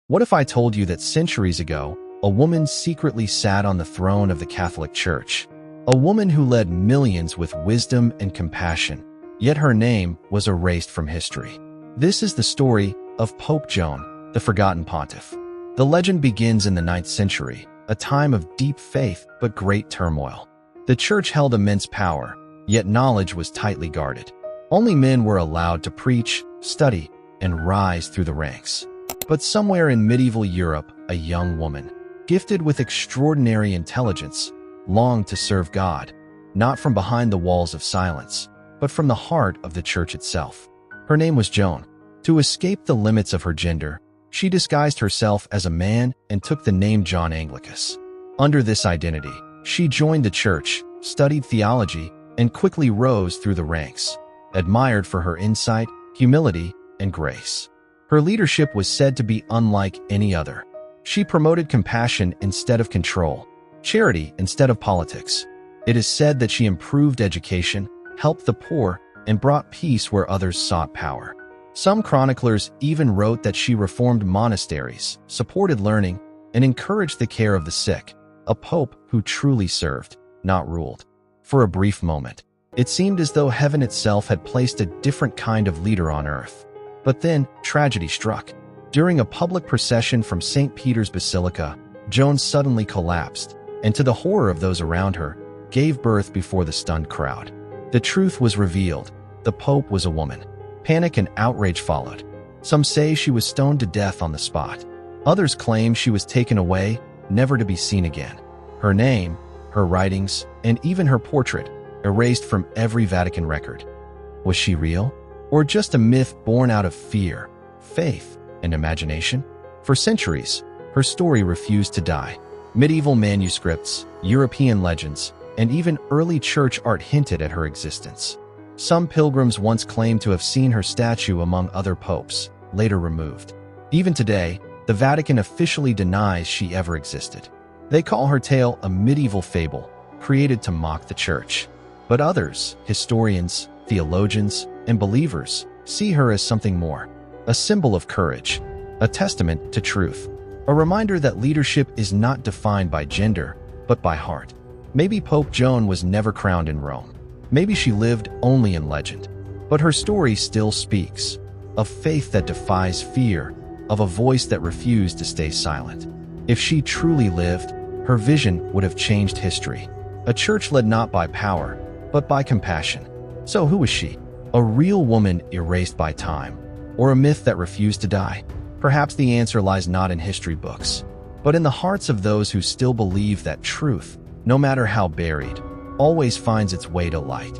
What if I told you that centuries ago, a woman secretly sat on the throne of the Catholic Church? A woman who led millions with wisdom and compassion, yet her name was erased from history. This is the story of Pope Joan, the forgotten pontiff. The legend begins in the 9th century, a time of deep faith but great turmoil. The Church held immense power, yet knowledge was tightly guarded. Only men were allowed to preach, study, and rise through the ranks. But somewhere in medieval Europe, a young woman, gifted with extraordinary intelligence, longed to serve God, not from behind the walls of silence, but from the heart of the Church itself. Her name was Joan. To escape the limits of her gender, she disguised herself as a man and took the name John Anglicus. Under this identity, she joined the Church, studied theology, and quickly rose through the ranks, admired for her insight, humility, and grace. Her leadership was said to be unlike any other. She promoted compassion instead of control, charity instead of politics. It is said that she improved education, helped the poor, and brought peace where others sought power. Some chroniclers even wrote that she reformed monasteries, supported learning, and encouraged the care of the sick, a pope who truly served, not ruled. For a brief moment, it seemed as though heaven itself had placed a different kind of leader on earth. But then, tragedy struck. During a public procession from St. Peter's Basilica, Joan suddenly collapsed, and to the horror of those around her, gave birth before the stunned crowd. The truth was revealed. The Pope was a woman. Panic and outrage followed. Some say she was stoned to death on the spot. Others claim she was taken away, never to be seen again. Her name, her writings, and even her portrait, erased from every Vatican record. Was she real? Or just a myth born out of fear, faith, and imagination? For centuries, her story refused to die. Medieval manuscripts, European legends, and even early church art hinted at her existence. Some pilgrims once claimed to have seen her statue among other popes, later removed. Even today, the Vatican officially denies she ever existed. They call her tale a medieval fable, created to mock the Church. But others, historians, theologians, and believers, see her as something more, a symbol of courage, a testament to truth, a reminder that leadership is not defined by gender, but by heart. Maybe Pope Joan was never crowned in Rome. Maybe she lived only in legend. But her story still speaks, of faith that defies fear, of a voice that refused to stay silent. If she truly lived, her vision would have changed history. A church led not by power, but by compassion. So who was she? A real woman erased by time, or a myth that refused to die? Perhaps the answer lies not in history books, but in the hearts of those who still believe that truth, no matter how buried, always finds its way to light.